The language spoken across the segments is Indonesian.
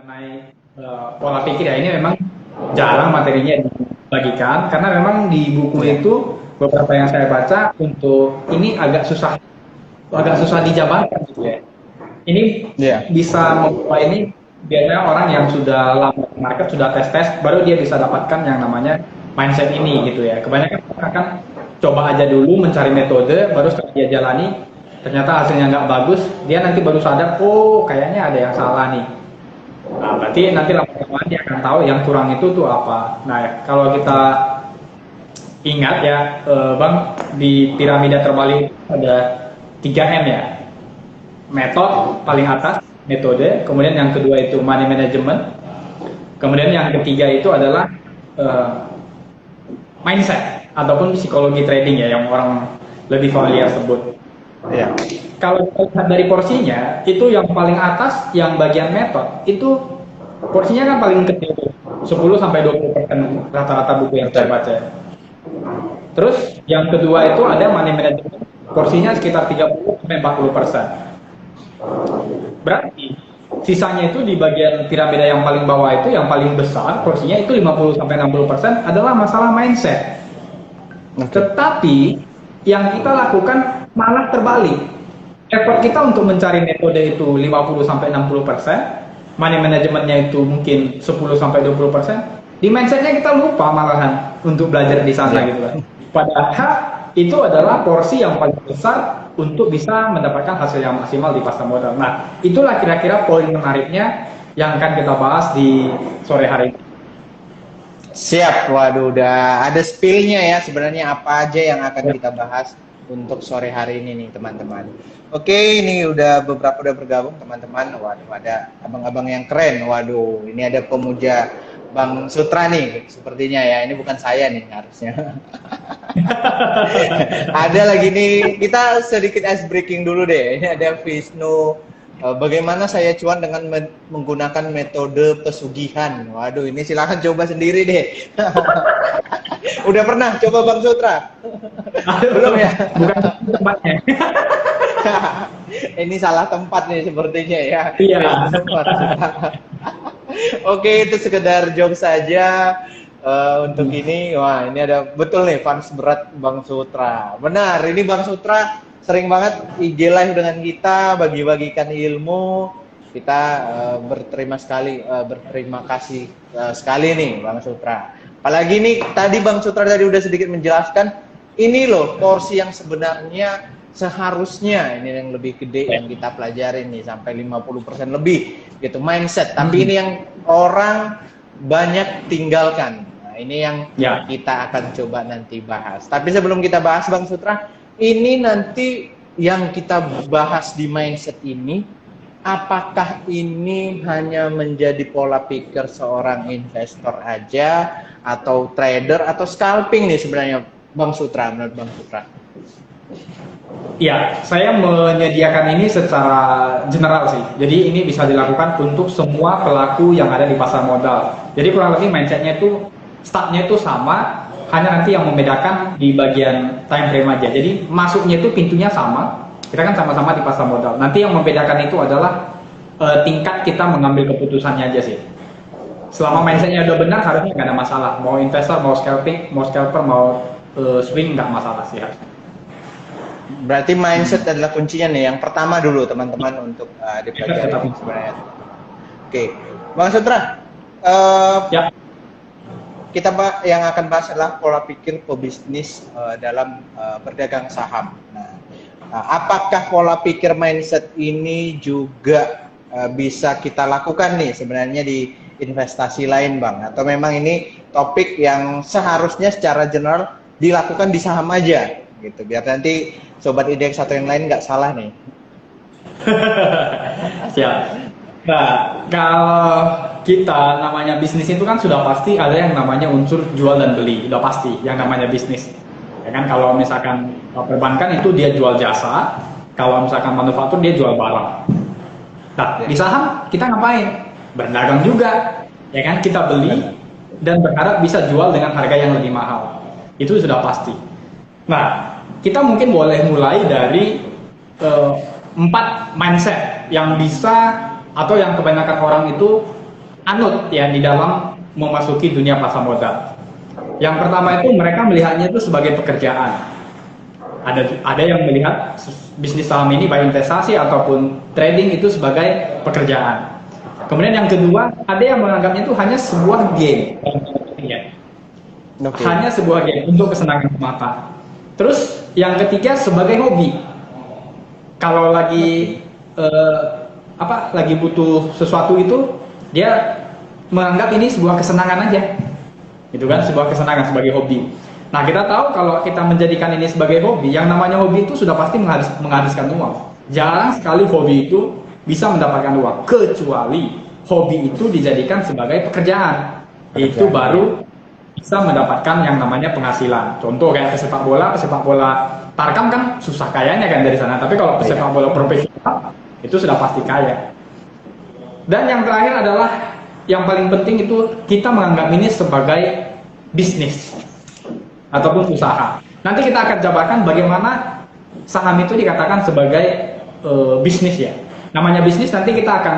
mengenai pola pikir ya, ini memang jarang materinya dibagikan karena memang di buku itu beberapa yang saya baca untuk ini agak susah dijabarkan gitu ya. Ini Iya. bisa membawa ini biasanya orang yang sudah lama di market, sudah tes baru dia bisa dapatkan yang namanya mindset ini gitu ya. Kebanyakan orang akan coba aja dulu mencari metode, baru setelah dia jalani ternyata hasilnya nggak bagus, dia nanti baru sadar, oh kayaknya ada yang salah nih. Nah, berarti nanti lama-lama dia akan tahu yang kurang itu tuh apa. Nah, kalau kita ingat ya, Bang, di piramida terbalik ada 3M ya. Metode paling atas, metode, kemudian yang kedua itu money management, kemudian yang ketiga itu adalah mindset ataupun psikologi trading ya, yang orang lebih familiar sebut. Iya. Kalau kita lihat dari porsinya, itu yang paling atas, yang bagian metode, itu porsinya kan paling kecil, 10-20% rata-rata buku yang saya baca. Terus yang kedua itu ada money management, porsinya sekitar 30-40%. Berarti sisanya itu di bagian piramida yang paling bawah itu, yang paling besar, porsinya itu 50-60% adalah masalah mindset. Tetapi yang kita lakukan malah terbalik. Effort kita untuk mencari metode itu 50-60%, money manajemennya itu mungkin 10-20%, di mindsetnya kita lupa malahan untuk belajar di sana gitu kan. Padahal itu adalah porsi yang paling besar untuk bisa mendapatkan hasil yang maksimal di pasar modal. Nah, itulah kira-kira poin menariknya yang akan kita bahas di sore hari ini. Siap, waduh, udah ada spill-nya ya sebenarnya apa aja yang akan kita bahas untuk sore hari ini nih teman-teman. Oke, ini udah beberapa udah bergabung teman-teman. Waduh, ada abang-abang yang keren. Waduh, ini ada pemuja Bang Sutra nih sepertinya ya. Ini bukan saya nih harusnya. Ada lagi nih, kita sedikit ice breaking dulu deh. Ini ada Visnu. Bagaimana saya cuan dengan menggunakan metode pesugihan? Waduh, ini silahkan coba sendiri deh. Udah pernah coba Bang Sutra? Belum ya? Bukan tempatnya. Ini salah tempat nih sepertinya ya. Iya. Oke, itu sekedar joke saja. Untuk ini, wah ini ada betul nih fans berat Bang Sutra. Benar, ini Bang Sutra sering banget IG live dengan kita, bagi-bagikan ilmu. Kita berterima kasih sekali nih Bang Sutra. Apalagi nih tadi Bang Sutra tadi udah sedikit menjelaskan, ini loh porsi yang sebenarnya seharusnya ini yang lebih gede yang kita pelajari nih sampai 50% lebih gitu mindset. Tapi ini yang orang banyak tinggalkan. Nah, ini yang kita akan coba nanti bahas. Tapi sebelum kita bahas Bang Sutra, ini nanti yang kita bahas di mindset ini, apakah ini hanya menjadi pola pikir seorang investor aja, atau trader, atau scalping nih sebenarnya Bang Sutra, menurut Bang Sutra? Ya, saya menyediakan ini secara general sih. Jadi ini bisa dilakukan untuk semua pelaku yang ada di pasar modal. Jadi kurang lebih mindsetnya itu, startnya itu sama, hanya nanti yang membedakan di bagian time frame aja. Jadi masuknya itu pintunya sama, kita kan sama-sama di pasar modal. Nanti yang membedakan itu adalah tingkat kita mengambil keputusannya aja sih. Selama mindsetnya udah benar, harusnya nggak ada masalah. Mau investor, mau scalping, mau scalper, mau swing, nggak masalah sih harusnya. Berarti mindset adalah kuncinya nih. Yang pertama dulu teman-teman untuk dipelajari sebenarnya. Oke, Bang Sutra. Ya. Kita yang akan bahas adalah pola pikir pebisnis dalam berdagang saham. Nah, apakah pola pikir mindset ini juga bisa kita lakukan nih sebenarnya di investasi lain, Bang? Atau memang ini topik yang seharusnya secara general dilakukan di saham aja? Gitu, biar nanti sobat indeks atau yang lain nggak salah nih. Siap. Nah, kalau kita namanya bisnis itu kan sudah pasti ada yang namanya unsur jual dan beli, udah pasti yang namanya bisnis. Ya kan, kalau misalkan perbankan itu dia jual jasa, kalau misalkan manufaktur dia jual barang. Nah, di saham kita ngapain? Berdagang juga, ya kan, kita beli dan berharap bisa jual dengan harga yang lebih mahal. Itu sudah pasti. Nah, kita mungkin boleh mulai dari 4 mindset yang bisa atau yang kebanyakan orang itu anut ya di dalam memasuki dunia pasar modal. Yang pertama itu mereka melihatnya itu sebagai pekerjaan. Ada yang melihat bisnis saham ini baik investasi ataupun trading itu sebagai pekerjaan. Kemudian yang kedua, ada yang menganggapnya itu hanya sebuah game. Hanya sebuah game untuk kesenangan semata. Terus yang ketiga sebagai hobi. Kalau lagi lagi butuh sesuatu itu, dia menganggap ini sebuah kesenangan aja. Itu kan sebuah kesenangan sebagai hobi. Nah, kita tahu kalau kita menjadikan ini sebagai hobi, yang namanya hobi itu sudah pasti menghabiskan uang. Jarang sekali hobi itu bisa mendapatkan uang, kecuali hobi itu dijadikan sebagai pekerjaan. Itu baru bisa mendapatkan yang namanya penghasilan. Contoh kayak pesepak bola Tarkam kan susah kayanya kan dari sana. Tapi kalau pesepak bola profesional itu sudah pasti kaya. Dan yang terakhir adalah yang paling penting itu kita menganggap ini sebagai bisnis ataupun usaha. Nanti kita akan jabarkan bagaimana saham itu dikatakan sebagai bisnis ya. Namanya bisnis nanti kita akan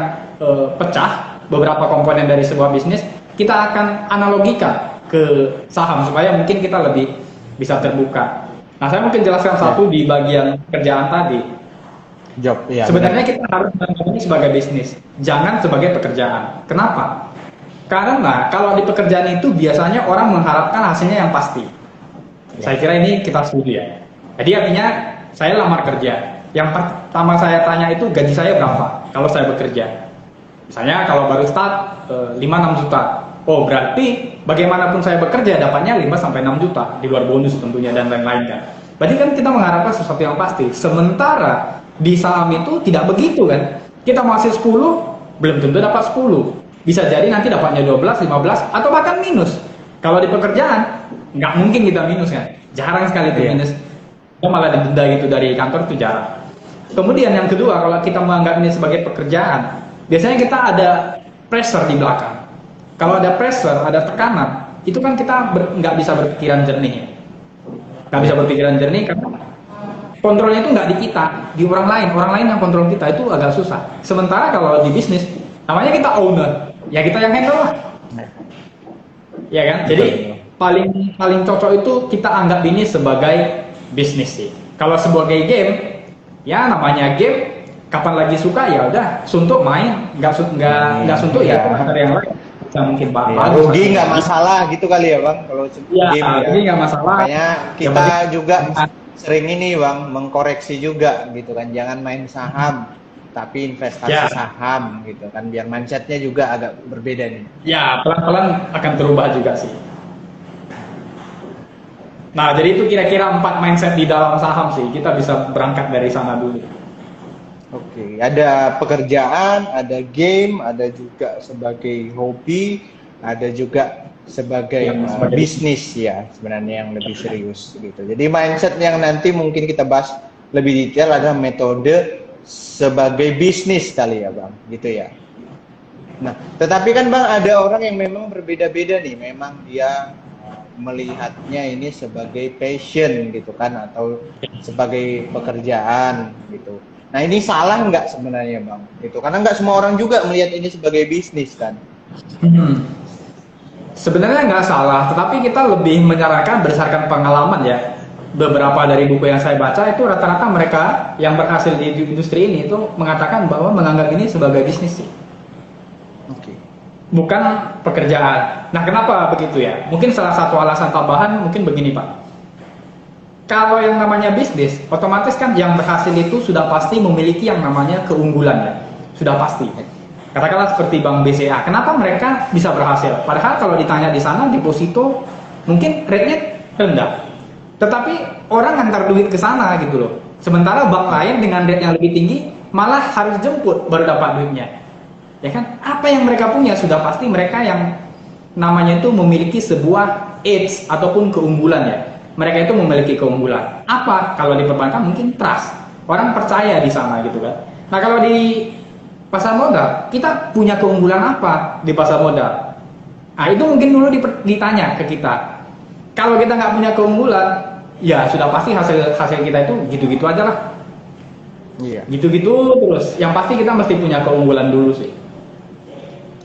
pecah beberapa komponen dari sebuah bisnis. Kita akan analogikan ke saham supaya mungkin kita lebih bisa terbuka. Nah, saya mungkin jelaskan satu di bagian kerjaan tadi. Sebenarnya kita harus menganggap ini sebagai bisnis, jangan sebagai pekerjaan. Kenapa? Karena kalau di pekerjaan itu biasanya orang mengharapkan hasilnya yang pasti. Saya kira ini kita setuju ya. Jadi artinya saya lamar kerja. Yang pertama saya tanya itu gaji saya berapa kalau saya bekerja. Misalnya kalau baru start 5-6 juta. Oh, berarti bagaimanapun saya bekerja dapatnya 5-6 juta di luar bonus tentunya dan lain-lain kan. Berarti kan kita mengharapkan sesuatu yang pasti. Sementara di saham itu tidak begitu kan. Kita masih 10 belum tentu dapat 10. Bisa jadi nanti dapatnya 12, 15 atau bahkan minus. Kalau di pekerjaan nggak mungkin kita minus kan. Jarang sekali itu minus. Kita malah didenda gitu dari kantor itu jarang. Kemudian yang kedua, kalau kita menganggap ini sebagai pekerjaan, biasanya kita ada pressure di belakang. Kalau ada pressure, ada tekanan, itu kan kita nggak bisa berpikiran jernih. Nggak bisa berpikiran jernih karena kontrolnya itu nggak di kita, di orang lain yang kontrol kita itu agak susah. Sementara kalau di bisnis, namanya kita owner, ya kita yang handle lah. Ya kan? Jadi paling cocok itu kita anggap ini sebagai bisnis sih. Kalau sebagai game, ya namanya game, kapan lagi suka ya udah, suntuk main, nggak suntuk ya dari yang lain. Bisa mungkin rugi nggak masalah gitu kali ya bang, kalau game ya. Rugi nggak masalah. Makanya kita juga sering ini bang mengkoreksi juga gitu kan, jangan main saham tapi investasi saham gitu kan, biar mindsetnya juga agak berbeda nih. Ya, pelan-pelan akan berubah juga sih. Nah, jadi itu kira-kira 4 mindset di dalam saham sih. Kita bisa berangkat dari sana dulu. Oke, ada pekerjaan, ada game, ada juga sebagai hobi, ada juga sebagai bisnis ya, sebenarnya yang lebih serius gitu. Jadi mindset yang nanti mungkin kita bahas lebih detail adalah metode sebagai bisnis kali ya bang, gitu ya. Nah, tetapi kan bang ada orang yang memang berbeda-beda nih, memang dia melihatnya ini sebagai passion gitu kan, atau sebagai pekerjaan gitu. Nah ini salah nggak sebenarnya bang? Gitu, karena nggak semua orang juga melihat ini sebagai bisnis kan. Sebenarnya nggak salah, tetapi kita lebih menyarankan berdasarkan pengalaman ya. Beberapa dari buku yang saya baca itu rata-rata mereka yang berhasil di industri ini itu mengatakan bahwa menganggap ini sebagai bisnis sih. Bukan pekerjaan. Nah, kenapa begitu ya? Mungkin salah satu alasan tambahan mungkin begini Pak. Kalau yang namanya bisnis, otomatis kan yang berhasil itu sudah pasti memiliki yang namanya keunggulan ya. Sudah pasti. Katakanlah seperti Bank BCA. Kenapa mereka bisa berhasil? Padahal kalau ditanya di sana deposito mungkin rate-nya rendah. Tetapi orang antar duit ke sana gitu loh. Sementara bank lain dengan rate yang lebih tinggi malah harus jemput baru dapat duitnya. Ya kan? Apa yang mereka punya sudah pasti mereka yang namanya itu memiliki sebuah edge ataupun keunggulan ya. Mereka itu memiliki keunggulan. Apa? Kalau di perbankan mungkin trust. Orang percaya di sana gitu kan. Nah, kalau di pasar modal, kita punya keunggulan apa di pasar modal? Nah, itu mungkin dulu ditanya ke kita. Kalau kita nggak punya keunggulan, ya sudah pasti hasil kita itu gitu-gitu aja lah. Iya. Gitu-gitu terus. Yang pasti kita mesti punya keunggulan dulu sih.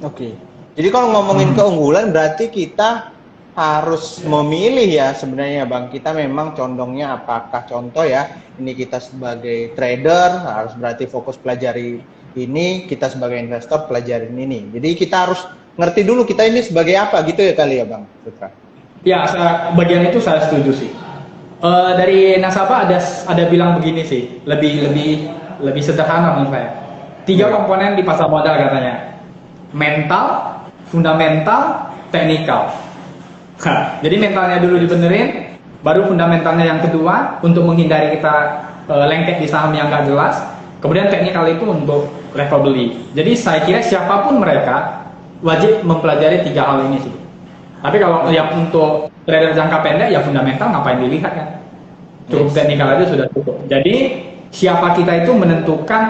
Oke. Jadi kalau ngomongin keunggulan berarti kita harus memilih ya sebenarnya Bang. Kita memang condongnya apakah contoh ya, ini kita sebagai trader harus berarti fokus pelajari ini, kita sebagai investor pelajarin ini. Jadi kita harus ngerti dulu kita ini sebagai apa gitu ya kali ya Bang Putra. Ya, bagian itu saya setuju sih. Dari nasabah ada bilang begini sih, lebih sederhana menurut saya. 3 komponen di pasar modal katanya: mental, fundamental, teknikal. Jadi mentalnya dulu dibenerin, baru fundamentalnya yang kedua untuk menghindari kita lengket di saham yang nggak jelas. Kemudian teknikal itu untuk level beli. Jadi saya kira siapapun mereka wajib mempelajari 3 hal ini sih. Tapi kalau yang untuk trader jangka pendek ya fundamental ngapain dilihat kan? Cukup teknikal aja sudah cukup. Jadi siapa kita itu menentukan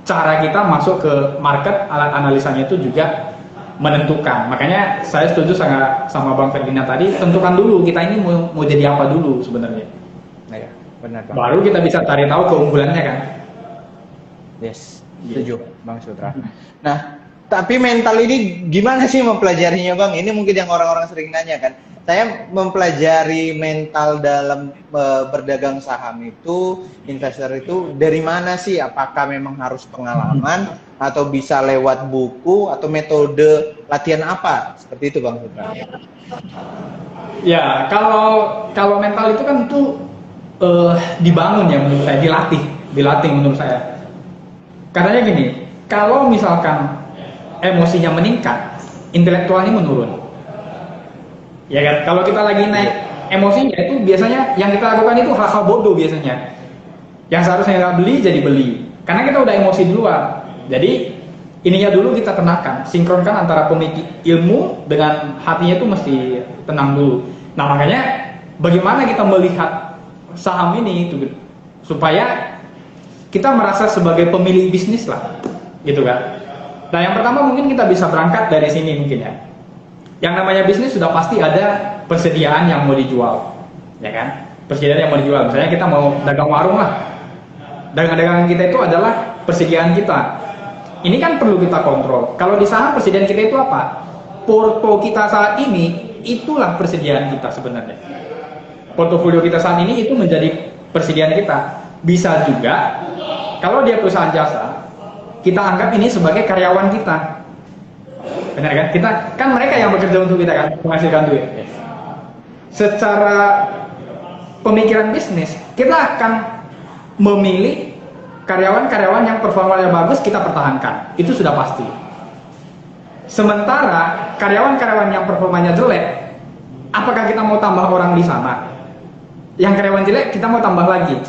cara kita masuk ke market, alat analisanya itu juga menentukan. Makanya saya setuju sangat sama Bang Ferdinand tadi, tentukan dulu kita ini mau jadi apa dulu sebenarnya. Nah, ya, benar Bang. Baru kita bisa cari tahu keunggulannya kan. Yes, setuju Bang Sutra. Nah, tapi mental ini gimana sih mempelajarinya Bang? Ini mungkin yang orang-orang sering nanya kan. Saya mempelajari mental dalam berdagang saham itu, investor itu dari mana sih? Apakah memang harus pengalaman atau bisa lewat buku atau metode latihan apa? Seperti itu Bang Sutra. Ya, kalau mental itu kan dibangun ya menurut saya, dilatih menurut saya. Katanya gini, kalau misalkan emosinya meningkat, intelektualnya menurun. Ya kan, kalau kita lagi naik emosinya itu biasanya yang kita lakukan itu hal-hal bodoh biasanya. Yang seharusnya nggak beli jadi beli, karena kita udah emosi duluan. Jadi ininya dulu kita tenangkan, sinkronkan antara pemikir ilmu dengan hatinya itu mesti tenang dulu. Nah makanya bagaimana kita melihat saham ini itu supaya kita merasa sebagai pemilik bisnis lah, gitu kan. Nah yang pertama mungkin kita bisa berangkat dari sini mungkin ya. Yang namanya bisnis sudah pasti ada persediaan yang mau dijual, ya kan? Persediaan yang mau dijual. Misalnya kita mau dagang warung lah, dagangan kita itu adalah persediaan kita. Ini kan perlu kita kontrol. Kalau di saham persediaan kita itu apa? Porto kita saat ini itulah persediaan kita sebenarnya. Portofolio kita saat ini itu menjadi persediaan kita. Bisa juga kalau dia perusahaan jasa, kita anggap ini sebagai karyawan kita. Benar kan? Kita kan mereka yang bekerja untuk kita kan, menghasilkan duit. Secara pemikiran bisnis, kita akan memilih karyawan-karyawan yang performanya bagus kita pertahankan. Itu sudah pasti. Sementara karyawan-karyawan yang performanya jelek, apakah kita mau tambah orang di sana? Yang karyawan jelek kita mau tambah lagi.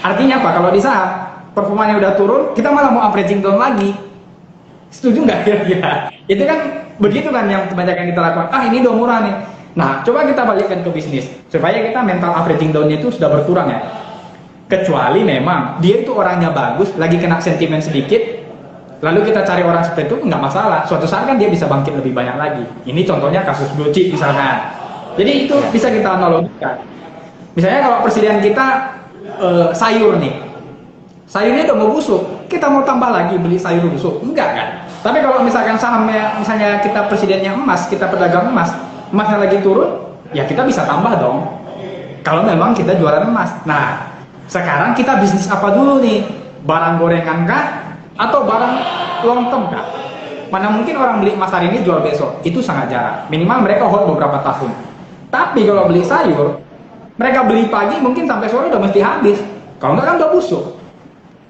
Artinya apa? Kalau di saham performanya udah turun, kita malah mau averaging down lagi. Setuju nggak kira-kira? Itu kan begitu kan yang kebanyakan kita lakukan. Ini udah murah nih. Nah, coba kita balikkan ke bisnis supaya kita mental averaging down-nya itu sudah berkurang ya. Kecuali memang dia itu orangnya bagus, lagi kena sentimen sedikit, lalu kita cari orang seperti itu nggak masalah. Suatu saat kan dia bisa bangkit lebih banyak lagi. Ini contohnya kasus blue chip misalkan. Jadi itu bisa kita analogikan. Misalnya kalau persediaan kita sayur nih, sayurnya udah mau busuk, kita mau tambah lagi beli sayur busuk? Enggak kan? Tapi kalau misalkan sahamnya, misalnya kita presidennya emas, kita pedagang emas, emasnya lagi turun, ya kita bisa tambah dong. Kalau memang kita jualan emas. Nah, sekarang kita bisnis apa dulu nih? Barang gorengan kah? Atau barang long term kah? Mana mungkin orang beli emas hari ini jual besok? Itu sangat jarang. Minimal mereka hold beberapa tahun. Tapi kalau beli sayur, mereka beli pagi mungkin sampai sore udah mesti habis. Kalau enggak kan udah busuk.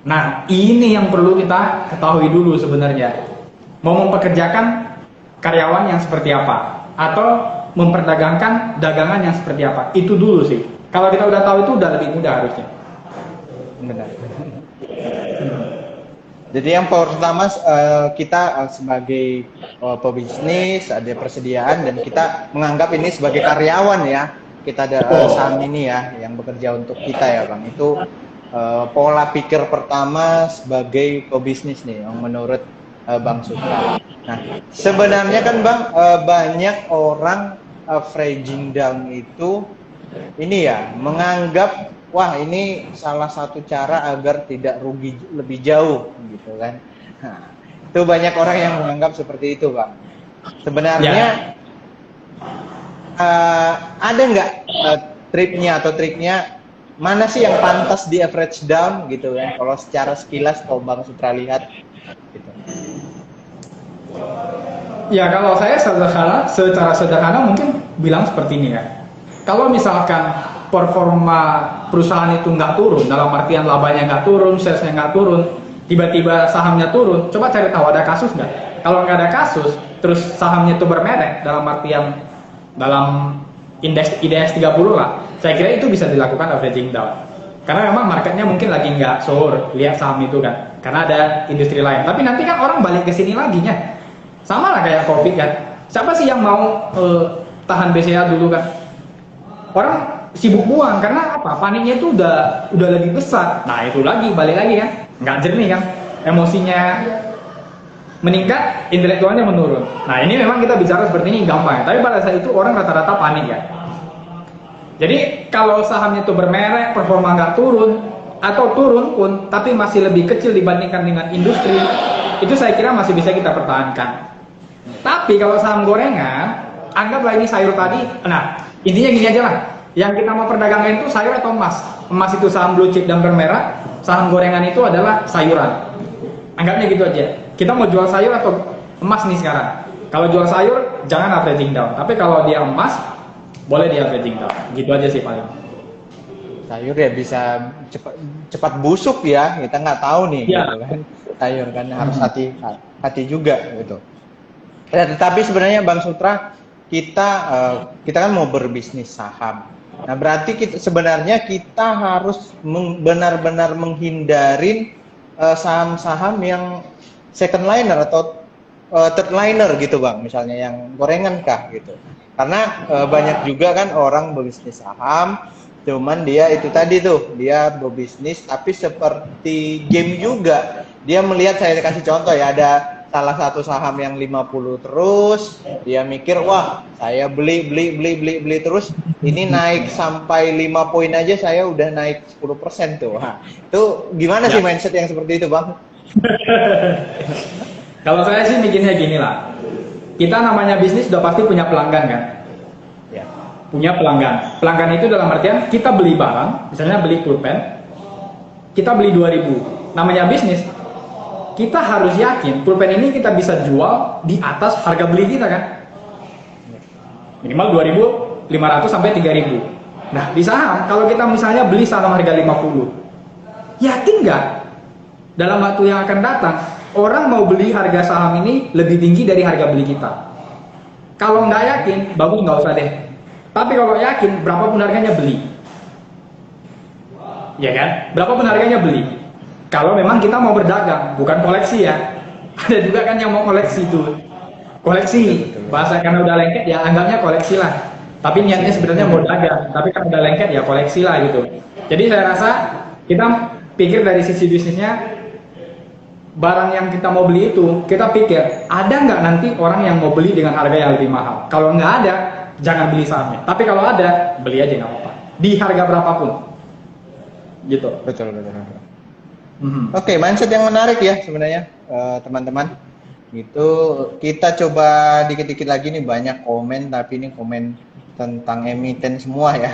Nah, ini yang perlu kita ketahui dulu sebenarnya. Mau mempekerjakan karyawan yang seperti apa? Atau memperdagangkan dagangan yang seperti apa? Itu dulu sih. Kalau kita udah tahu itu udah lebih mudah harusnya. Benar. Jadi yang pertama kita sebagai pebisnis ada persediaan dan kita menganggap ini sebagai karyawan ya. Kita ada saham ini ya yang bekerja untuk kita ya Bang. Itu pola pikir pertama sebagai pebisnis nih yang menurut Bang Sutra. Nah, sebenarnya kan Bang banyak orang averaging down itu ini ya menganggap wah ini salah satu cara agar tidak rugi lebih jauh gitu kan. Nah, itu banyak orang yang menganggap seperti itu Bang. sebenarnya ada nggak triknya mana sih yang pantas di average down gitu kan? Kalau secara sekilas kalau Bang Sutra lihat gitu. Ya kalau saya secara sederhana mungkin bilang seperti ini ya. Kalau misalkan performa perusahaan itu nggak turun, dalam artian labanya nggak turun, salesnya nggak turun, tiba-tiba sahamnya turun, coba cari tahu ada kasus nggak? Kalau nggak ada kasus, terus sahamnya itu bermerek, dalam artian dalam indeks IDX 30 lah, saya kira itu bisa dilakukan averaging down. Karena memang marketnya mungkin lagi nggak sore, lihat saham itu kan, karena ada industri lain. Tapi nanti kan orang balik ke sini lagi nya, sama lah kayak COVID kan. Siapa sih yang mau tahan BCA dulu kan? Orang sibuk buang karena apa? Paniknya itu udah lebih besar. Nah itu lagi balik lagi kan, nggak jernih kan, emosinya meningkat, intelektualnya menurun. Nah ini memang kita bicara seperti ini gampang, tapi pada saat itu orang rata-rata panik ya. Jadi kalau sahamnya itu bermerek, performa nggak turun, atau turun pun, tapi masih lebih kecil dibandingkan dengan industri, itu saya kira masih bisa kita pertahankan. Tapi kalau saham gorengan, anggaplah ini sayur tadi, nah intinya gini aja lah, yang kita mau perdagangkan itu sayur atau emas. Emas itu saham blue chip dan bermerek, saham gorengan itu adalah sayuran. Anggapnya gitu aja. Kita mau jual sayur atau emas nih sekarang. Kalau jual sayur, jangan averaging down. Tapi kalau dia emas, boleh dia averaging down. Gitu aja sih paling. Sayur ya bisa cepat busuk ya, kita nggak tahu nih Ya. gitu kan. Sayur kan harus hati juga gitu. Ya, tetapi sebenarnya Bang Sutra, kita kan mau berbisnis saham. Nah, berarti sebenarnya kita harus benar-benar menghindarin saham-saham yang second liner atau third liner gitu Bang, misalnya yang gorengan kah gitu. Karena banyak juga kan orang berbisnis saham, cuman dia itu tadi tuh, dia berbisnis tapi seperti game juga. Dia melihat, saya kasih contoh ya, ada salah satu saham yang 50 terus, dia mikir, wah saya beli terus, ini naik sampai 5 poin aja saya udah naik 10% tuh. Wah, itu gimana sih mindset yang seperti itu Bang? Kalau saya sih mikirnya gini lah, kita namanya bisnis udah pasti punya pelanggan kan? Ya. Punya pelanggan. Pelanggan itu dalam artian kita beli barang, misalnya beli pulpen, kita beli 2.000. Namanya bisnis, kita harus yakin pulpen ini kita bisa jual di atas harga beli kita kan? Minimal 2.500 sampai 3.000. Nah, di saham kalau kita misalnya beli saham harga 50, yakin nggak dalam waktu yang akan datang orang mau beli harga saham ini lebih tinggi dari harga beli kita? Kalau nggak yakin, bagus nggak usah deh. Tapi kalau yakin, berapapun harganya beli. Ya kan? Berapapun harganya beli. Kalau memang kita mau berdagang, bukan koleksi ya. Ada juga kan yang mau koleksi tuh. Koleksi, bahasa karena udah lengket ya anggapnya koleksi lah. Tapi niatnya sebenarnya mau dagang, tapi kan udah lengket ya koleksi lah gitu. Jadi saya rasa kita pikir dari sisi bisnisnya, barang yang kita mau beli itu, kita pikir ada nggak nanti orang yang mau beli dengan harga yang lebih mahal. Kalau nggak ada, jangan beli sahamnya. Tapi kalau ada, beli aja nggak apa-apa. Di harga berapapun. Gitu. Betul. Oke, mindset yang menarik ya sebenarnya teman-teman. Itu kita coba dikit-dikit lagi nih, banyak komen, tapi ini komen tentang emiten semua ya.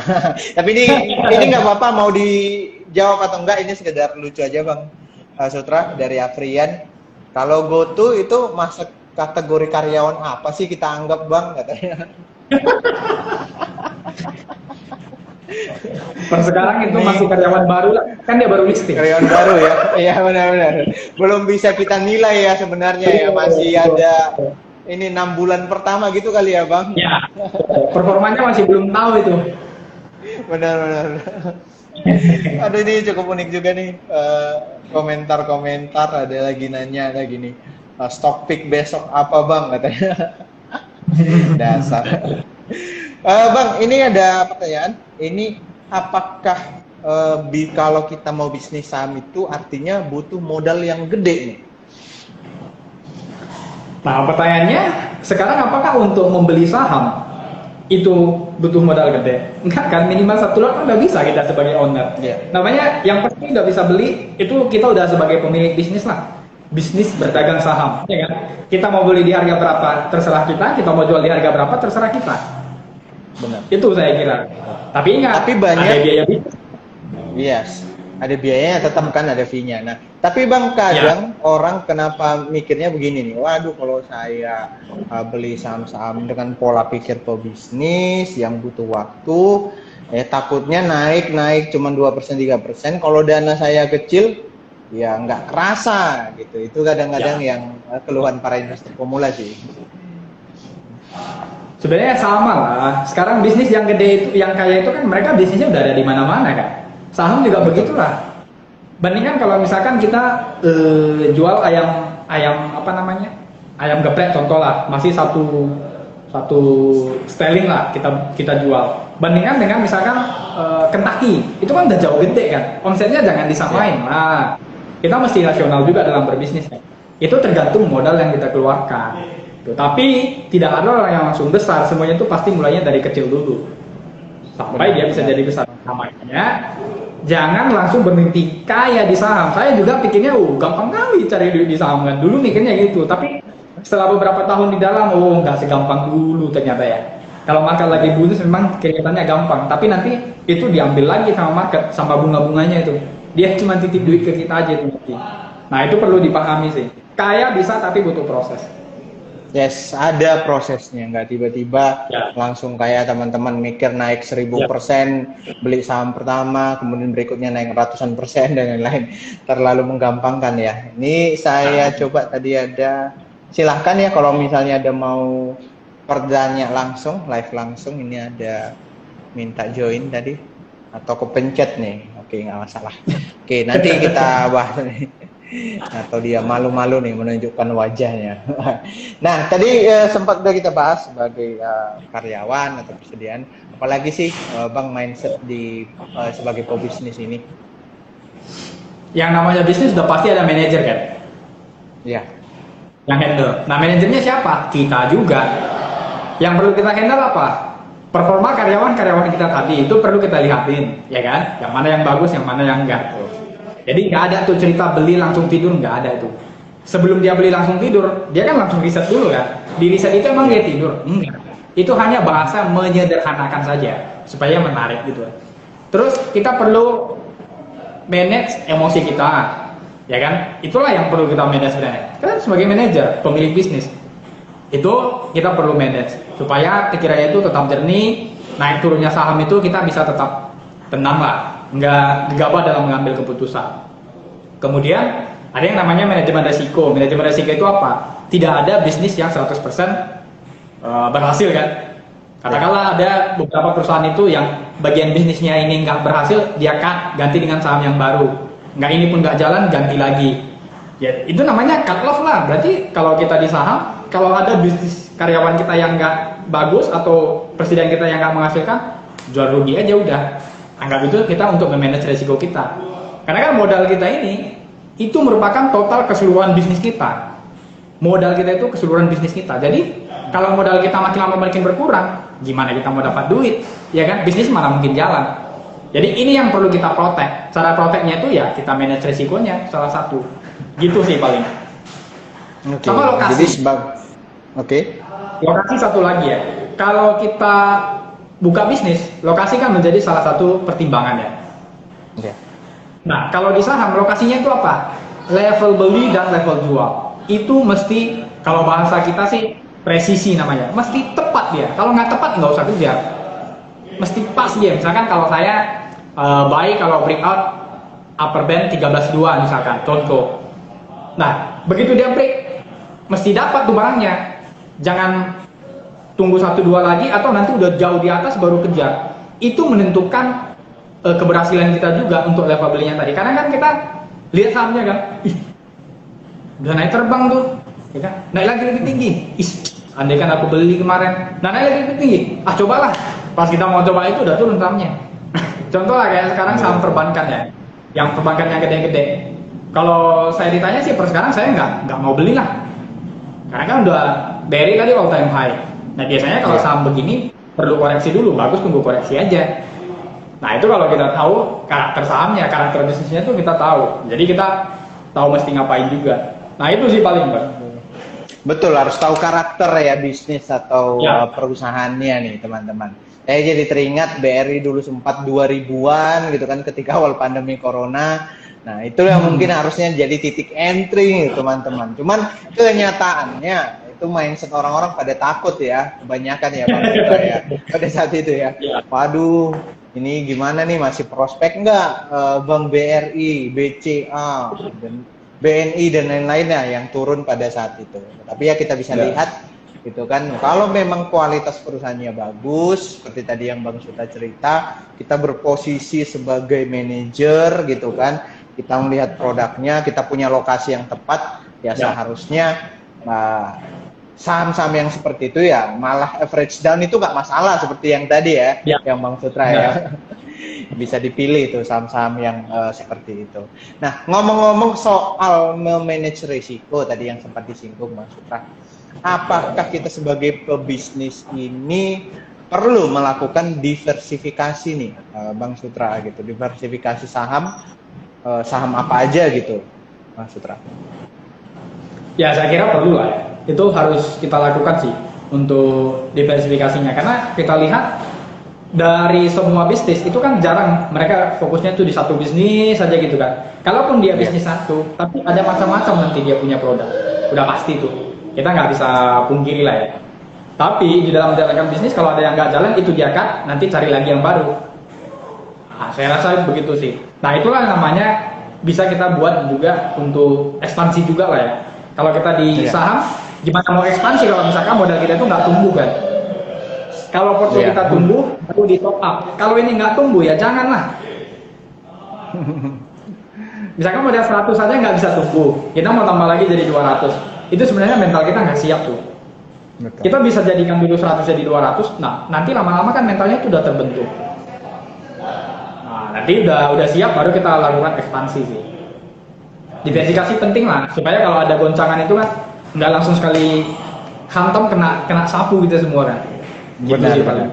Tapi ini nggak apa-apa mau dijawab atau enggak, ini sekedar lucu aja Bang Sutra dari Afrian. Kalau GoTo itu masuk kategori karyawan apa sih kita anggap Bang katanya? Per sekarang itu masih karyawan baru lah, kan dia baru listing. Karyawan baru ya, iya benar-benar. Belum bisa kita nilai ya sebenarnya ya, masih ada ini 6 bulan pertama gitu kali ya Bang. Ya, performanya masih belum tahu itu. Benar. Aduh ini cukup unik juga nih, komentar-komentar ada lagi nanya lagi nih, stock pick besok apa Bang katanya. Dasar. Bang, ini ada pertanyaan. Ini apakah kalau kita mau bisnis saham itu artinya butuh modal yang gede nih? Nah, pertanyaannya sekarang apakah untuk membeli saham itu butuh modal gede? Enggak kan, minimal 1 lot kan udah bisa kita sebagai owner. Yeah. Namanya yang pasti udah bisa beli, itu kita udah sebagai pemilik bisnis lah. bisnis berdagang saham, ya kan? Kita mau beli di harga berapa terserah kita mau jual di harga berapa terserah kita. Benar. Itu saya kira. Tapi ingat, Tapi banyak ada biaya bisnis. Yes, ada biayanya tetap kan ada fee-nya. Nah, tapi Bang kadang orang kenapa mikirnya begini nih, waduh kalau saya beli saham-saham dengan pola pikir pebisnis yang butuh waktu, takutnya naik cuma 2% 3%. Kalau dana saya kecil, ya nggak kerasa gitu. Itu kadang-kadang yang keluhan para investor pemula sih. Sebenarnya sama lah. Sekarang bisnis yang gede itu, yang kaya itu kan mereka bisnisnya udah ada di mana-mana kan. Saham juga begitulah. Bandingkan kalau misalkan kita jual ayam apa namanya, ayam geprek contoh lah, masih satu styling lah kita jual. Bandingkan dengan misalkan Kentucky, itu kan udah jauh gede kan. Omsetnya jangan disamain lah. Kita mesti rasional juga dalam berbisnis. Itu tergantung modal yang kita keluarkan. Tapi tidak ada orang yang langsung besar, semuanya itu pasti mulainya dari kecil dulu sampai dia bisa jadi besar. Namanya jangan langsung bermimpi kaya di saham. Saya juga pikirnya gampang kali cari duit di saham kan, dulu mikirnya gitu. Tapi setelah beberapa tahun di dalam, nggak segampang dulu ternyata ya. Kalau market lagi bonus memang kelihatannya gampang, tapi nanti itu diambil lagi sama market, sama bunga-bunganya itu. Dia cuma titip duit ke kita aja itu nanti. Nah itu perlu dipahami sih. Kaya bisa tapi butuh proses. Yes, ada prosesnya, nggak tiba-tiba langsung kayak teman-teman mikir naik 1000% beli saham pertama, kemudian berikutnya naik ratusan persen dan lain-lain. Terlalu menggampangkan ya. Ini saya coba tadi ada, silahkan ya kalau misalnya ada mau pertanyaan langsung, live langsung, ini ada minta join tadi atau kepencet nih. Oke, nggak masalah. Oke, nanti kita bahas nih. Atau dia malu-malu nih menunjukkan wajahnya. Nah, tadi sempat udah kita bahas sebagai karyawan atau persediaan, apalagi sih Bang mindset di sebagai pebisnis ini? Yang namanya bisnis udah pasti ada manajer kan? Iya. Yang handle. Nah, manajernya siapa? Kita juga. Yang perlu kita handle apa? Performa karyawan kita tadi itu perlu kita lihatin, ya kan? Yang mana yang bagus, yang mana yang enggak. Jadi nggak ada tuh cerita beli langsung tidur, nggak ada itu. Sebelum dia beli langsung tidur, dia kan langsung riset dulu kan. Di riset itu emang dia tidur? Enggak. Itu hanya bahasa menyederhanakan saja supaya menarik gitu. Terus kita perlu manage emosi kita, ya kan? Itulah yang perlu kita manage sebenarnya. Kan sebagai manajer, pemilik bisnis, itu kita perlu manage supaya pikirannya itu tetap jernih. Naik turunnya saham itu kita bisa tetap tenang lah, nggak gegabah dalam mengambil keputusan. Kemudian ada yang namanya manajemen resiko. Manajemen resiko itu apa? Tidak ada bisnis yang 100% berhasil kan. Katakanlah ada beberapa perusahaan itu yang bagian bisnisnya ini nggak berhasil, dia ganti dengan saham yang baru. Nggak, ini pun nggak jalan, ganti lagi. Ya, itu namanya cut loss lah. Berarti kalau kita di saham, kalau ada bisnis karyawan kita yang nggak bagus atau presiden kita yang nggak menghasilkan, jual rugi aja udah. Anggap itu kita untuk memanage resiko kita. Karena kan modal kita ini itu merupakan total keseluruhan bisnis kita. Modal kita itu keseluruhan bisnis kita. Jadi kalau modal kita makin lama makin berkurang, gimana kita mau dapat duit? Ya kan, bisnis mana mungkin jalan. Jadi ini yang perlu kita protect. Cara protectnya itu ya kita manage resikonya salah satu. Gitu sih paling. Okay. Sama lokasi. Oke. Lokasi satu lagi ya. Kalau kita buka bisnis, lokasi kan menjadi salah satu pertimbangan ya. Yeah. Nah, kalau di saham lokasinya itu apa? Level beli dan level jual. Itu mesti, kalau bahasa kita sih presisi namanya. Mesti tepat dia. Kalau nggak tepat nggak usah kejar. Mesti pas dia. Misalkan kalau saya buy kalau breakout upper band 13.2 misalkan, contoh. Nah, begitu dia break, mesti dapat tuh barangnya. Jangan tunggu 1-2 lagi atau nanti udah jauh di atas baru kejar. Itu menentukan keberhasilan kita juga untuk level belinya tadi. Karena kan kita lihat sahamnya kan, udah naik terbang tuh, ya kan? Naik lagi lebih tinggi. Andai kan aku beli kemarin, naik lagi lebih tinggi. Cobalah. Pas kita mau coba itu udah turun sahamnya. Contoh lah kayak sekarang saham perbankan ya, yang perbankan yang gede-gede. Kalau saya ditanya sih per sekarang saya nggak mau beli lah. Karena kan udah BRI tadi all time high. Nah biasanya kalau saham begini perlu koreksi dulu, bagus tunggu koreksi aja. Nah itu kalau kita tahu karakter sahamnya, karakter bisnisnya itu kita tahu. Jadi kita tahu mesti ngapain juga. Nah itu sih paling Pak. Betul, harus tahu karakter ya bisnis atau Ya. perusahaannya nih teman-teman. Saya jadi teringat BRI dulu sempat 2000-an gitu kan ketika awal pandemi corona. Nah, itu yang mungkin harusnya jadi titik entry nih teman-teman. Cuman kenyataannya itu mindset orang-orang pada takut ya, kebanyakan ya Bang Sutra ya. Pada saat itu ya. Ya. Waduh, ini gimana nih, masih prospek nggak Bank BRI, BCA, dan BNI dan lain-lainnya yang turun pada saat itu. Tapi ya kita bisa lihat gitu kan, kalau memang kualitas perusahaannya bagus, seperti tadi yang Bang Suta cerita, kita berposisi sebagai manajer gitu kan, kita melihat produknya, kita punya lokasi yang tepat, ya seharusnya saham-saham yang seperti itu ya malah average down itu nggak masalah, seperti yang tadi ya, yang Bang Sutra ya. Bisa dipilih itu saham-saham yang seperti itu. Nah, ngomong-ngomong soal memanage risiko tadi yang sempat disinggung Bang Sutra, apakah kita sebagai pebisnis ini perlu melakukan diversifikasi nih Bang Sutra gitu, diversifikasi saham, saham apa aja gitu Bang Sutra? Ya saya kira perlu lah ya. Itu harus kita lakukan sih untuk diversifikasinya, karena kita lihat dari semua bisnis itu kan jarang mereka fokusnya tuh di satu bisnis saja gitu kan. Kalaupun dia bisnis satu, tapi ada macam-macam nanti dia punya produk, udah pasti tuh. Kita nggak bisa pungkiri lah ya. Tapi di dalam menjalankan bisnis kalau ada yang nggak jalan itu dia cut, nanti cari lagi yang baru. Nah, saya rasa begitu sih. Nah itulah namanya bisa kita buat juga untuk ekspansi juga lah ya. Kalau kita di saham, gimana mau ekspansi kalau misalkan modal kita itu nggak tumbuh kan? Kalau portfolio kita tumbuh, baru di top up. Kalau ini nggak tumbuh ya janganlah. Misalkan modal 100 saja nggak bisa tumbuh, kita mau tambah lagi jadi 200. Itu sebenarnya mental kita nggak siap tuh. Betul. Kita bisa jadikan dulu 100 jadi 200, nah nanti lama-lama kan mentalnya itu udah terbentuk. Nah nanti udah siap baru kita lakukan ekspansi sih. Diversifikasi penting lah, supaya kalau ada goncangan itu kan nggak langsung sekali hantam kena sapu gitu semua kan. Benar.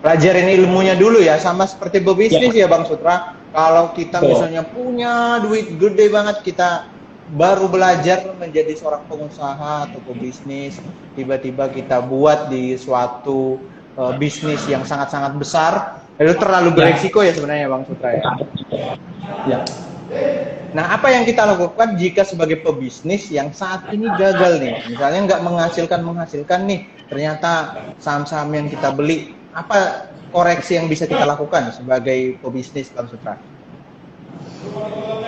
Pelajarin ilmunya dulu ya, sama seperti berbisnis ya Bang Sutra. Kalau kita misalnya punya duit gede banget, kita baru belajar menjadi seorang pengusaha atau pebisnis, tiba-tiba kita buat di suatu bisnis yang sangat-sangat besar, itu terlalu beresiko ya sebenarnya Bang Sutra ya. Ya. Nah, apa yang kita lakukan jika sebagai pebisnis yang saat ini gagal nih, misalnya nggak menghasilkan nih, ternyata saham-saham yang kita beli, apa koreksi yang bisa kita lakukan sebagai pebisnis Bang Sutra?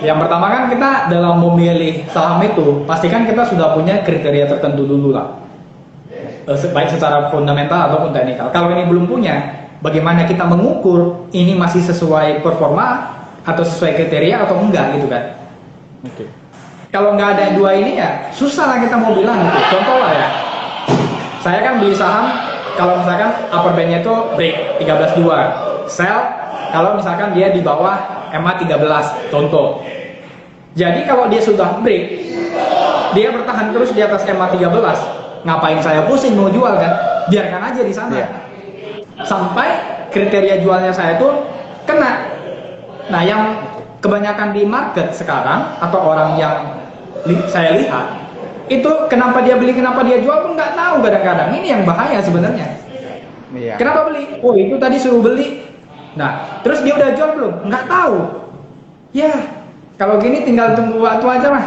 Yang pertama kan kita dalam memilih saham itu, pastikan kita sudah punya kriteria tertentu dulu lah, baik secara fundamental ataupun teknikal. Kalau ini belum punya, bagaimana kita mengukur ini masih sesuai performa atau sesuai kriteria atau enggak gitu kan? Oke. Kalau nggak ada dua ini ya susah lah kita mau bilang gitu. Contoh lah ya, saya kan beli saham kalau misalkan upper bandnya itu break 13.2, sell kalau misalkan dia di bawah MA 13, contoh. Jadi kalau dia sudah break, dia bertahan terus di atas MA 13, ngapain saya pusing mau jual kan? Biarkan aja di sana. Sampai kriteria jualnya saya itu kena. Nah, yang kebanyakan di market sekarang atau orang yang saya lihat itu kenapa dia beli, kenapa dia jual pun nggak tahu kadang-kadang. Ini yang bahaya sebenarnya. Iya. Kenapa beli? Oh itu tadi suruh beli. Nah, terus dia udah jual belum? Nggak tahu. Ya, kalau gini tinggal tunggu waktu aja lah.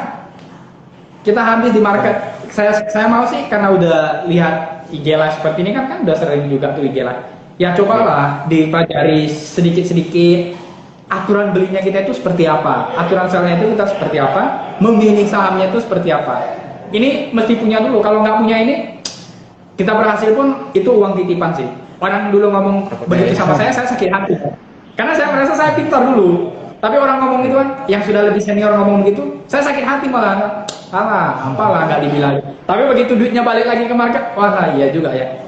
Kita habis di market. Saya mau sih karena udah lihat IG Live seperti ini kan udah sering juga tuh IG Live. Ya cobalah dipelajari sedikit-sedikit. Aturan belinya kita itu seperti apa, aturan sellnya itu kita seperti apa, memilih sahamnya itu seperti apa. Ini mesti punya dulu. Kalau nggak punya ini, kita berhasil pun itu uang titipan sih. Orang dulu ngomong begitu sama saya sakit hati. Karena saya merasa saya pintar dulu. Tapi orang ngomong itu kan, yang sudah lebih senior ngomong begitu, saya sakit hati malah. Apalah nggak dibilang. Tapi begitu duitnya balik lagi ke market, wah iya juga ya.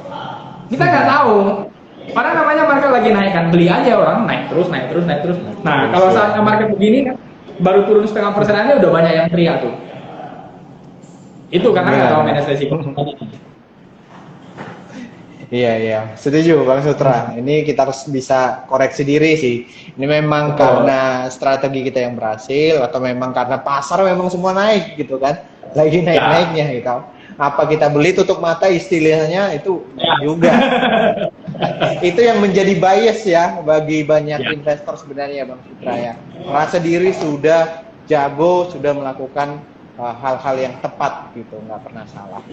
Kita nggak tahu. Padahal namanya market lagi naik kan, beli aja orang naik terus. Nah kalau saatnya market begini kan, baru turun 0,5% aja udah banyak yang teriak tuh. Itu karena nggak tahu manage resiko. Iya, setuju Bang Sutra. Ini kita harus bisa koreksi diri sih. Ini memang karena strategi kita yang berhasil atau memang karena pasar memang semua naik gitu kan. lagi naik-naiknya gitu. Apa kita beli tutup mata istilahnya itu juga. Itu yang menjadi bias ya bagi banyak investor sebenarnya Bang Sutra ya. Merasa diri sudah jago, sudah melakukan hal-hal yang tepat gitu, nggak pernah salah.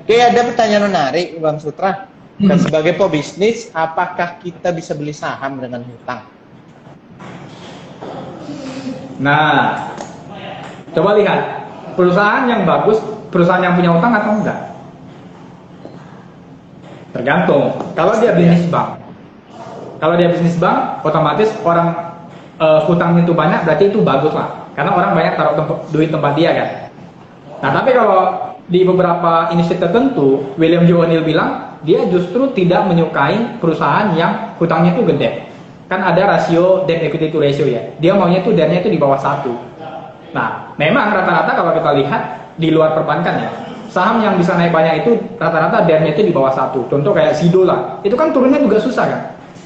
Oke, ada pertanyaan menarik Bang Sutra. Dan sebagai pebisnis, apakah kita bisa beli saham dengan hutang? Nah, coba lihat perusahaan yang bagus, perusahaan yang punya hutang atau enggak? Tergantung. Kalau dia bisnis bank, otomatis orang hutangnya itu banyak, berarti itu bagus lah. Karena orang banyak taruh duit tempat dia kan. Nah, tapi kalau di beberapa industri tertentu, William J. O'Neill bilang dia justru tidak menyukai perusahaan yang hutangnya itu gede. Kan ada rasio debt equity to ratio ya. Dia maunya itu debt-nya itu di bawah 1. Nah, memang rata-rata kalau kita lihat di luar perbankan ya, saham yang bisa naik banyak itu rata-rata debt-nya itu di bawah 1. Contoh kayak Sido lah. Itu kan turunnya juga susah kan.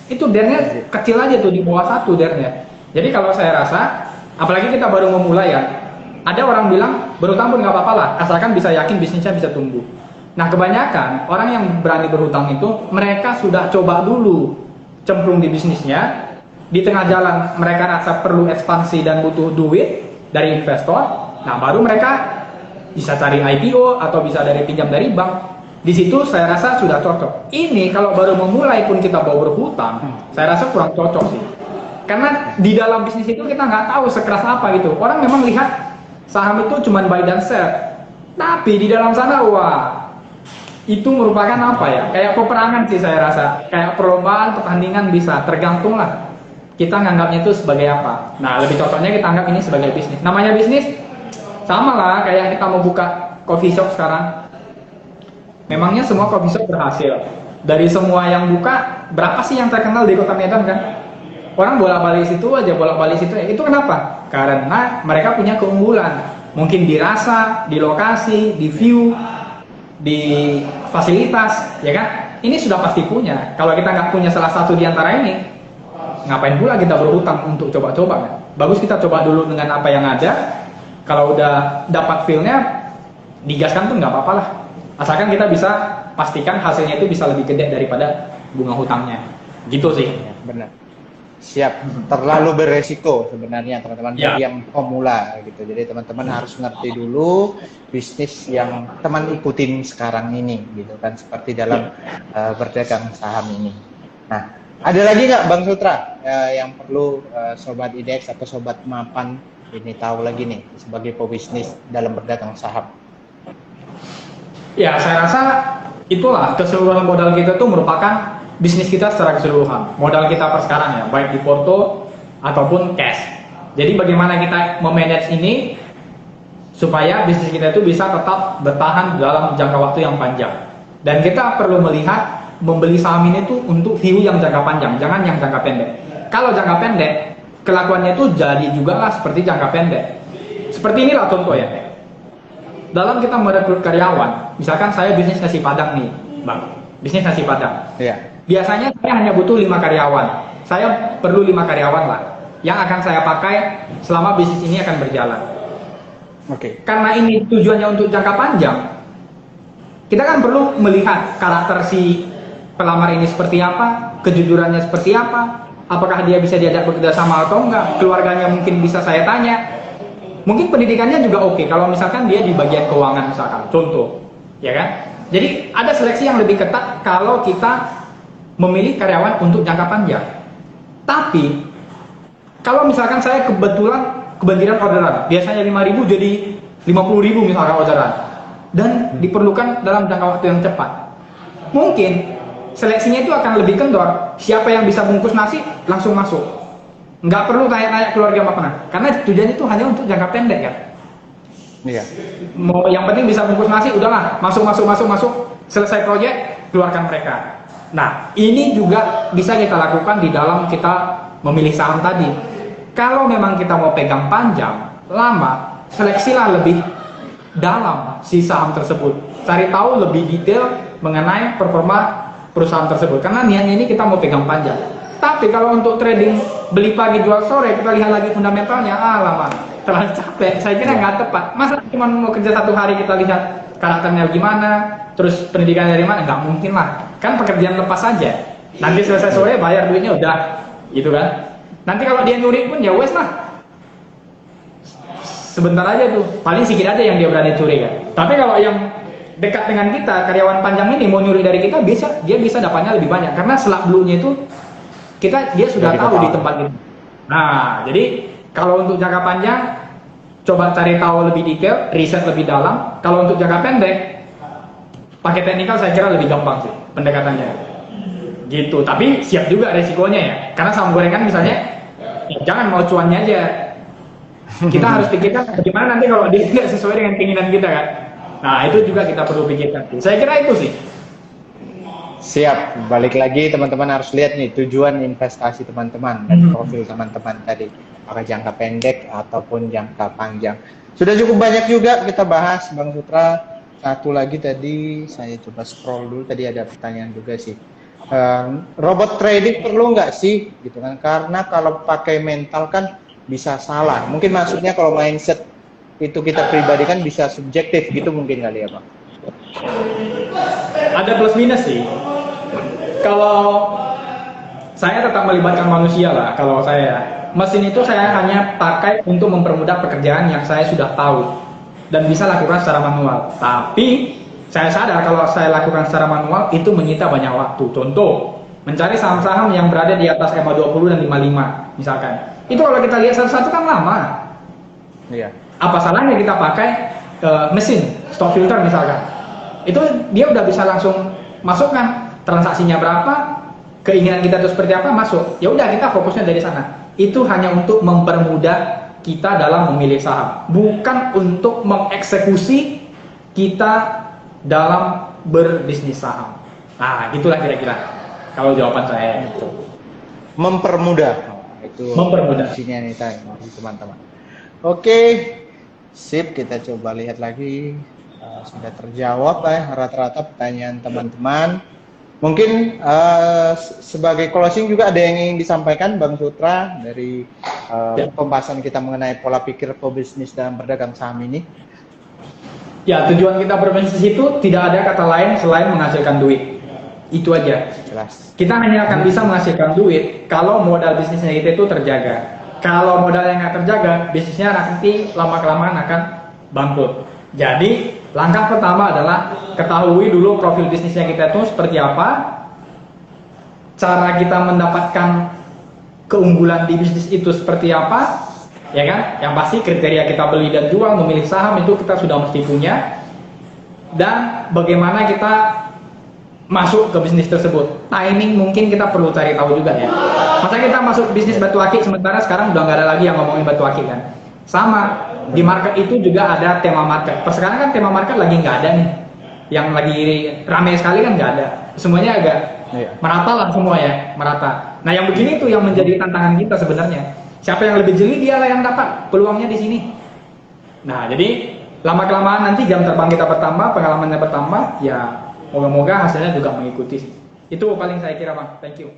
Itu debt-nya kecil aja tuh di bawah 1 debt-nya. Jadi kalau saya rasa, apalagi kita baru memulai ya, ada orang bilang berhutang pun nggak apa-apa lah, asalkan bisa yakin bisnisnya bisa tumbuh. Nah, kebanyakan orang yang berani berhutang itu mereka sudah coba dulu cemplung di bisnisnya, di tengah jalan mereka rasa perlu ekspansi dan butuh duit dari investor, nah baru mereka bisa cari IPO atau bisa dari pinjam dari bank. Di situ saya rasa sudah cocok. Ini kalau baru memulai pun kita bawa berhutang, saya rasa kurang cocok sih. Karena di dalam bisnis itu kita nggak tahu sekeras apa gitu. Orang memang lihat saham itu cuma buy dan sell, tapi di dalam sana wah, itu merupakan apa ya, kayak peperangan sih saya rasa, kayak perlombaan, pertandingan, bisa tergantung lah kita nganggapnya itu sebagai apa. Nah, lebih cocoknya kita anggap ini sebagai bisnis. Namanya bisnis sama lah kayak kita mau buka coffee shop sekarang. Memangnya semua coffee shop berhasil? Dari semua yang buka, berapa sih yang terkenal di Kota Medan kan? Orang bolak-balik situ aja, bolak-balik situ. Itu kenapa? Karena mereka punya keunggulan. Mungkin di rasa, di lokasi, di view, di fasilitas, ya kan? Ini sudah pasti punya. Kalau kita nggak punya salah satu di antara ini, ngapain pula kita berhutang untuk coba-coba kan? Bagus kita coba dulu dengan apa yang ada. Kalau udah dapat feel-nya, digaskan pun nggak apa-apa lah. Asalkan kita bisa pastikan hasilnya itu bisa lebih gede daripada bunga hutangnya. Gitu sih. Ya, benar. Siap, terlalu beresiko sebenarnya teman-teman bagi yang pemula gitu. Jadi teman-teman harus ngerti dulu bisnis yang teman ikutin sekarang ini gitu kan, seperti dalam berdagang saham ini. Nah, ada lagi nggak Bang Sutra yang perlu sobat IDX atau sobat mapan ini tahu lagi nih sebagai pebisnis dalam berdagang saham? Ya, saya rasa itulah keseluruhan modal kita tuh merupakan bisnis kita secara keseluruhan. Modal kita per sekarang ya, baik di porto ataupun cash. Jadi bagaimana kita memanage ini supaya bisnis kita itu bisa tetap bertahan dalam jangka waktu yang panjang. Dan kita perlu melihat membeli saham ini tuh untuk view yang jangka panjang, jangan yang jangka pendek. Kalau jangka pendek, kelakuannya itu jadi juga lah seperti jangka pendek. Seperti inilah contoh ya. Dalam kita merekrut karyawan, misalkan saya bisnis nasi padang nih, Bang. Bisnis nasi padang. Iya. Biasanya saya hanya butuh 5 karyawan. Saya perlu 5 karyawan lah yang akan saya pakai selama bisnis ini akan berjalan. Oke. Karena ini tujuannya untuk jangka panjang, kita kan perlu melihat karakter si pelamar ini seperti apa, kejujurannya seperti apa, apakah dia bisa diajak bekerja sama atau enggak, keluarganya mungkin bisa saya tanya, mungkin pendidikannya juga oke. Kalau misalkan dia di bagian keuangan misalkan, contoh, ya kan? Jadi ada seleksi yang lebih ketat kalau kita memilih karyawan untuk jangka panjang. Tapi kalau misalkan saya kebanjiran orderan, biasanya 5.000 jadi 50.000 misalkan orderan, dan diperlukan dalam jangka waktu yang cepat, mungkin seleksinya itu akan lebih kendor. Siapa yang bisa bungkus nasi langsung masuk, nggak perlu tanya-tanya keluarga mana, karena tujuannya itu hanya untuk jangka pendek kan. Iya. Mau yang penting bisa bungkus nasi, udahlah masuk, selesai proyek, keluarkan mereka. Nah, ini juga bisa kita lakukan di dalam kita memilih saham tadi. Kalau memang kita mau pegang panjang, lama, seleksilah lebih dalam si saham tersebut. Cari tahu lebih detail mengenai performa perusahaan tersebut. Karena niatnya ini kita mau pegang panjang. Tapi kalau untuk trading beli pagi jual sore, kita lihat lagi fundamentalnya, lama. terlalu capek. Saya kira nggak tepat. Masa cuma mau kerja 1 hari kita lihat karakternya gimana, terus pendidikan dari mana? Nggak mungkin lah. Kan pekerjaan lepas saja. Nanti selesai sore bayar duitnya udah, gitu kan? Nanti kalau dia nyuri pun ya wes lah. Sebentar aja tuh, paling sedikit aja yang dia berani curi kan. Tapi kalau yang dekat dengan kita, karyawan panjang ini mau nyuri dari kita dia bisa dapatnya lebih banyak karena selak blue-nya itu dia sudah tahu di tempat itu. Nah, jadi kalau untuk jangka panjang coba cari tahu lebih detail, riset lebih dalam. Kalau untuk jangka pendek pakai teknikal saya kira lebih gampang sih pendekatannya. Gitu, tapi siap juga resikonya ya. Karena saham gorengan misalnya jangan mau cuannya aja. Kita harus pikirkan bagaimana nanti kalau dia tidak sesuai dengan keinginan kita kan. Nah itu juga kita perlu pikirkan. Saya kira itu sih. Siap, balik lagi teman-teman harus lihat nih tujuan investasi teman-teman dan profil teman-teman tadi, apakah jangka pendek ataupun jangka panjang. Sudah cukup banyak juga kita bahas Bang Sutra. Satu lagi tadi saya coba scroll dulu, tadi ada pertanyaan juga sih. Robot trading perlu nggak sih gitu kan, karena kalau pakai mental kan bisa salah. Mungkin maksudnya kalau mindset itu kita pribadi kan bisa subjektif gitu mungkin kali ya Bang. Ada plus minus sih. Kalau saya tetap melibatkan manusia lah. Kalau saya mesin itu saya hanya pakai untuk mempermudah pekerjaan yang saya sudah tahu dan bisa lakukan secara manual. Tapi saya sadar kalau saya lakukan secara manual itu menyita banyak waktu. Contoh, mencari saham-saham yang berada di atas EMA 20 dan 55 misalkan. Itu kalau kita lihat satu-satu kan lama. Iya. Apa salahnya kita pakai mesin stock filter misalkan? Itu dia udah bisa langsung masukkan transaksinya berapa, keinginan kita itu seperti apa, masuk. Ya udah kita fokusnya dari sana. Itu hanya untuk mempermudah kita dalam memilih saham, bukan untuk mengeksekusi kita dalam berbisnis saham. Nah, gitulah kira-kira kalau jawaban saya itu. Mempermudah. Itu Mempermudah. Isinya nih teman-teman. Oke, sip, kita coba lihat lagi. Sudah terjawab rata-rata pertanyaan teman-teman. Mungkin sebagai closing juga ada yang ingin disampaikan Bang Sutra dari pembahasan kita mengenai pola pikir pebisnis dalam berdagang saham ini. Ya, tujuan kita berbisnis itu tidak ada kata lain selain menghasilkan duit. Itu aja. Jelas. Kita hanya akan bisa menghasilkan duit kalau modal bisnisnya kita itu terjaga. Kalau modalnya nggak terjaga, bisnisnya nanti lama-kelamaan akan bangkrut. Jadi, langkah pertama adalah ketahui dulu profil bisnisnya kita itu seperti apa, cara kita mendapatkan keunggulan di bisnis itu seperti apa, ya kan? Yang pasti kriteria kita beli dan jual, memilih saham itu kita sudah mesti punya, dan bagaimana kita masuk ke bisnis tersebut. Timing mungkin kita perlu cari tahu juga ya. Masa kita masuk bisnis batu akik sementara sekarang udah nggak ada lagi yang ngomongin batu akik kan? Sama, di market itu juga ada tema market. Sekarang kan tema market lagi nggak ada nih. Yang lagi ramai sekali kan nggak ada. Semuanya agak merata lah semua ya, merata. Nah yang begini tuh yang menjadi tantangan kita sebenarnya. Siapa yang lebih jeli dialah yang dapat peluangnya di sini. Nah jadi lama-kelamaan nanti jam terbang kita bertambah, pengalamannya bertambah, ya moga-moga hasilnya juga mengikuti. Itu paling saya kira Bang. Thank you.